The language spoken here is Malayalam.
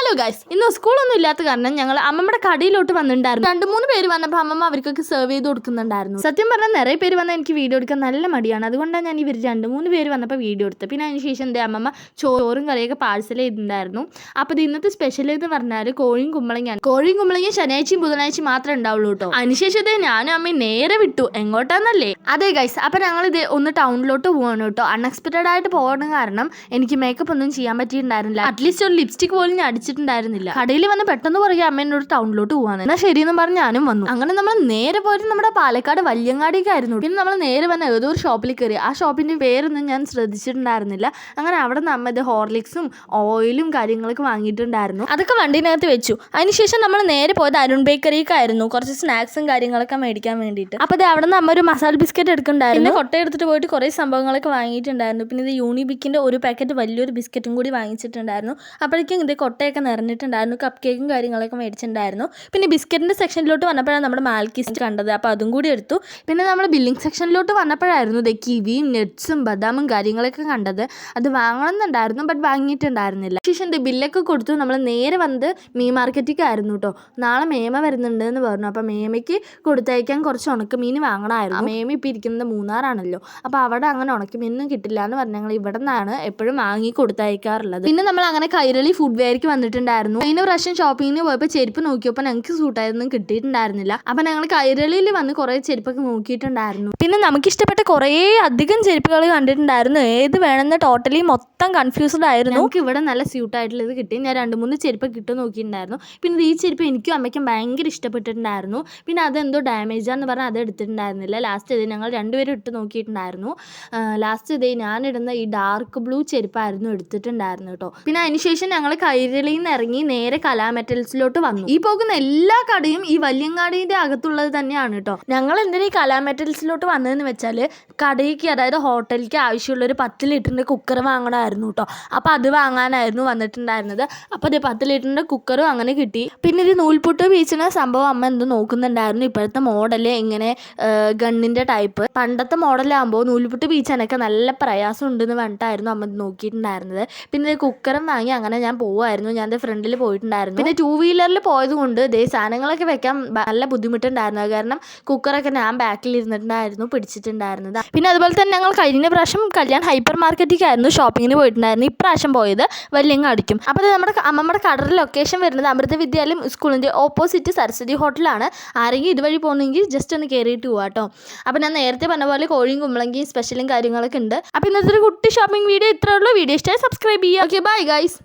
ഹലോ ഗൈസ്, ഇന്ന് സ്കൂളൊന്നും ഇല്ലാത്ത കാരണം ഞങ്ങൾ അമ്മമ്മയുടെ കടയിലോട്ട് വന്നിട്ടുണ്ടായിരുന്നു. 2-3 പേര് വന്നപ്പോൾ അമ്മമ്മ അവർക്കൊക്കെ സെർവ് ചെയ്ത് കൊടുക്കുന്നുണ്ടായിരുന്നു. സത്യം പറഞ്ഞാൽ നിറയെ പേര് വന്നാൽ എനിക്ക് വീഡിയോ എടുക്കാൻ നല്ല മടിയാണ്. അതുകൊണ്ടാണ് ഞാൻ ഇവർ 2-3 പേര് വന്നപ്പോൾ വീഡിയോ എടുത്തത്. പിന്നെ അതിന് ശേഷം എൻ്റെ അമ്മമ്മ ചോറും കറിയൊക്കെ പാഴ്സൽ ചെയ്തിട്ടുണ്ടായിരുന്നു. അപ്പോൾ ഇത് ഇന്നത്തെ സ്പെഷ്യൽ എന്ന് പറഞ്ഞാൽ കോഴിയും കുമ്പളങ്ങയാണ്. കോഴിയും കുമ്പളങ്ങയും ശനിയാഴ്ചയും ബുധനാഴ്ചയും മാത്രമേ ഉണ്ടാവുള്ളൂ കേട്ടോ. അതിനുശേഷം ഇതേ ഞാനും അമ്മയും നേരെ വിട്ടു. എങ്ങോട്ടാന്നല്ലേ? അതെ ഗൈസ്, അപ്പോൾ ഞങ്ങളിത് ഒന്ന് ടൗണിലോട്ട് പോവാണ് കേട്ടോ. അൺഎക്സ്പെക്റ്റഡ് ആയിട്ട് പോകണം കാരണം എനിക്ക് മേക്കപ്പ് ഒന്നും ചെയ്യാൻ പറ്റിയിട്ടുണ്ടായിരുന്നില്ല. അറ്റ്ലീസ്റ്റ് ഒരു ലിപ്സ്റ്റിക് പോലും ഞാൻ അടിച്ചിട്ടുണ്ടായിരുന്നില്ല. കടയിൽ വന്ന് പെട്ടെന്ന് പറയുക അമ്മ എന്നോട് ടൗണിലോട്ട് പോവാണ്. എന്നാൽ ശരിയെന്ന് പറഞ്ഞ് ഞാനും വന്നു. അങ്ങനെ നമ്മൾ നേരെ പോയിട്ട് നമ്മുടെ പാലക്കാട് വല്യങ്ങാടിയൊക്കെ ആയിരുന്നു. പിന്നെ നമ്മൾ നേരെ വന്ന് ഏതോ ഒരു ഷോപ്പിൽ കയറി. ആ ഷോപ്പിന്റെ പേരൊന്നും ഞാൻ ശ്രദ്ധിച്ചിട്ടുണ്ടായിരുന്നില്ല. അങ്ങനെ അവിടെ നിന്ന് അമ്മ ഇത് ഹോർലിക്സും ഓയിലും കാര്യങ്ങളൊക്കെ വാങ്ങിയിട്ടുണ്ടായിരുന്നു. അതൊക്കെ വണ്ടിനകത്ത് വെച്ചു. അതിനുശേഷം നമ്മൾ നേരെ പോയത് അരുൺ ബേക്കറിക്കായിരുന്നു, കുറച്ച് സ്നാക്സും കാര്യങ്ങളൊക്കെ മേടിക്കാൻ വേണ്ടിയിട്ട്. അപ്പോൾ അത് അവിടെ നിന്ന് അമ്മ ഒരു മസാല ബിസ്ക്കറ്റ് എടുക്കുന്നുണ്ടായിരുന്നു. കൊട്ട എടുത്തിട്ട് പോയിട്ട് കുറേ സംഭവങ്ങളൊക്കെ വാങ്ങിയിട്ടുണ്ടായിരുന്നു. പിന്നെ ഇത് യൂണിബിക്കിന്റെ ഒരു പാക്കറ്റ് വലിയൊരു ബിസ്ക്കറ്റും കൂടി വാങ്ങിച്ചിട്ടുണ്ടായിരുന്നു. അപ്പോഴേക്കും ഇത് കൊട്ടയൊക്കെ നിറഞ്ഞിട്ടുണ്ടായിരുന്നു. കപ്പ് കേക്കും കാര്യങ്ങളൊക്കെ മേടിച്ചിട്ടുണ്ടായിരുന്നു. പിന്നെ ബിസ്ക്കറ്റിന്റെ സെക്ഷനിലോട്ട് വന്നപ്പോഴാണ് നമ്മുടെ മാൽക്കീസ് കണ്ടത്. അപ്പോൾ അതും കൂടി എടുത്തു. പിന്നെ നമ്മൾ ബില്ലിംഗ് സെക്ഷനിലോട്ട് വന്നപ്പോഴായിരുന്നു കിവിയും നട്ട്സും ബദാമും കാര്യങ്ങളൊക്കെ കണ്ടത്. അത് വാങ്ങണമെന്നുണ്ടായിരുന്നു, ബട്ട് വാങ്ങിയിട്ടുണ്ടായിരുന്നില്ല. ശേഷം ബില്ലൊക്കെ കൊടുത്തു. നമ്മൾ നേരെ വന്നത് മീൻ മാർക്കറ്റിലേക്കായിരുന്നു കേട്ടോ. നാളെ മേമ വരുന്നുണ്ട് എന്ന് പറഞ്ഞു. അപ്പോൾ മേമയ്ക്ക് കൊടുത്തയക്കാൻ കുറച്ച് ഉണക്കമീൻ വാങ്ങണമായിരുന്നു. മേമ ഇപ്പോൾ ഇരിക്കുന്നത് മൂന്നാറാണല്ലോ. അപ്പോൾ അവിടെ അങ്ങനെ ഉണക്കമീനൊന്നും കിട്ടില്ല എന്ന് പറഞ്ഞാൽ ഞങ്ങൾ ഇവിടെ നിന്നാണ് എപ്പോഴും വാങ്ങി കൊടുത്തയക്കാറുള്ളത്. പിന്നെ നമ്മൾ അങ്ങനെ കൈരളി ഫുഡ് വെയർക്ക് വന്നിട്ടുണ്ടായിരുന്നു. കഴിഞ്ഞ പ്രാവശ്യം ഷോപ്പിങ്ങിന് പോയപ്പോൾ ചെരുപ്പ് നോക്കിയപ്പോൾ ഞങ്ങൾക്ക് സൂട്ടായൊന്നും കിട്ടിയിട്ടുണ്ടായിരുന്നില്ല. അപ്പോൾ ഞങ്ങൾ കൈരളിയിൽ വന്ന് കുറേ ചെരുപ്പൊക്കെ നോക്കിയിട്ടുണ്ടായിരുന്നു. പിന്നെ നമുക്കിഷ്ടപ്പെട്ട കുറേ അധികം ചെരുപ്പുകൾ കണ്ടിട്ടുണ്ടായിരുന്നു. ഏത് വേണമെന്ന് ടോട്ടലി മൊത്തം കൺഫ്യൂസ്ഡ് ആയിരുന്നു. നമുക്ക് ഇവിടെ നല്ല സ്യൂട്ടായിട്ടുള്ളത് കിട്ടി. ഞാൻ 2-3 ചെരുപ്പ് കിട്ടും നോക്കിയിട്ടുണ്ടായിരുന്നു. പിന്നെ ഈ ചെരുപ്പ് എനിക്കും അമ്മയ്ക്കും ഭയങ്കര ഇഷ്ടപ്പെട്ടിട്ടുണ്ടായിരുന്നു. പിന്നെ അതെന്തോ ഡാമേജാന്ന് പറഞ്ഞാൽ അത് എടുത്തിട്ടുണ്ടായിരുന്നില്ല. ലാസ്റ്റ് ഇത് ഞങ്ങൾ 2 പേരും ഇട്ട് നോക്കിയിട്ടുണ്ടായിരുന്നു. ലാസ്റ്റ് ഇതേ ഞാനിടുന്ന ഈ ഡാർക്ക് ബ്ലൂ ചെരുപ്പായിരുന്നു എടുത്തിട്ടുണ്ടായിരുന്നു കേട്ടോ. പിന്നെ അതിനുശേഷം ഞങ്ങൾ കൈരളിയിൽ നിന്ന് ഇറങ്ങി നേരെ കലാമെറ്റൽസിലോട്ട് വന്നു. ഈ പോകുന്ന എല്ലാ കടയും ഈ വല്യങ്ങാടിന്റെ അകത്തുള്ളത് തന്നെയാണ് കേട്ടോ. ഞങ്ങൾ എന്തിനാ ഈ കലാമെറ്റൽസിലോട്ട് വന്നതെന്ന് വെച്ചാൽ കടയ്ക്ക്, അതായത് ഹോട്ടലിലേക്ക് ആവശ്യമുള്ളൊരു 10 ലിറ്ററിന്റെ കുക്കർ വാങ്ങണമായിരുന്നു കേട്ടോ. അപ്പോൾ അത് വാങ്ങാനായിരുന്നു വന്നിട്ടുണ്ടായിരുന്നത്. അപ്പോൾ ഇത് 10 ലിറ്ററിന്റെ കുക്കറും അങ്ങനെ കിട്ടി. പിന്നെ ഇത് നൂൽപുട്ട് വീച്ചുന്ന സംഭവം അമ്മ എന്തോ നോക്കുന്നുണ്ടായിരുന്നു. ഇപ്പോഴത്തെ മോഡല് ഇങ്ങനെ ഗണ്ണിന്റെ ടൈപ്പ്. പണ്ടത്തെ മോഡലാകുമ്പോൾ നൂൽപുട്ട് വീച്ചാനൊക്കെ നല്ല പ്രയാസം ഉണ്ടെന്ന് പറഞ്ഞിട്ടായിരുന്നു അമ്മ നോക്കിയിട്ടുണ്ടായിരുന്നത്. പിന്നെ കുക്കറും വാങ്ങി അങ്ങനെ ഞാൻ പോവായിരുന്നു. ഞാൻ ഫ്രണ്ടിൽ പോയിട്ടുണ്ടായിരുന്നു. പിന്നെ 2 വീലറിൽ പോയത് കൊണ്ട് സാധനങ്ങളൊക്കെ വെക്കാൻ നല്ല ബുദ്ധിമുട്ടുണ്ടായിരുന്നു. കാരണം കുക്കറൊക്കെ ഞാൻ ബാക്കിൽ ഇരുന്നിട്ടുണ്ടായിരുന്നു പിടിച്ചിട്ടുണ്ടായിരുന്നത്. പിന്നെ അതുപോലെ തന്നെ ഞങ്ങൾ കഴിഞ്ഞ പ്രാവശ്യം കല്യാൺ ഹൈപ്പർ മാർക്കറ്റിലേക്കായിരുന്നു ഷോപ്പിങ്ങിന് പോയിട്ടുണ്ടായിരുന്നു. ഇപ്രാവശ്യം പോയത് വല്യങ്ങാടിക്കും. അപ്പോൾ നമ്മുടെ അമ്മമ്മയുടെ കടയുടെ ലൊക്കേഷൻ വരുന്നത് അമൃത വിദ്യാലയം സ്കൂളിൻ്റെ ഓപ്പോസിറ്റ് സരസ്വതി ഹോട്ടലാണ്. ആരെങ്കിലും ഇതുവഴി പോകുന്നെങ്കിൽ ജസ്റ്റ് ഒന്ന് കയറിയിട്ട് പോവാം കേട്ടോ. അപ്പോൾ ഞാൻ നേരത്തെ പറഞ്ഞ പോലെ കോഴിയും കുമ്പളങ്ങയും സ്പെഷ്യലും കാര്യങ്ങളൊക്കെ ഉണ്ട്. അപ്പോൾ ഇന്നത്തെ ഒരു കുട്ടി ഷോപ്പിംഗ് വീഡിയോ ഇത്രേ ഉള്ളൂ. വീഡിയോ ഇഷ്ടമായി സബ്സ്ക്രൈബ് ചെയ്യുക. Okay, bye guys.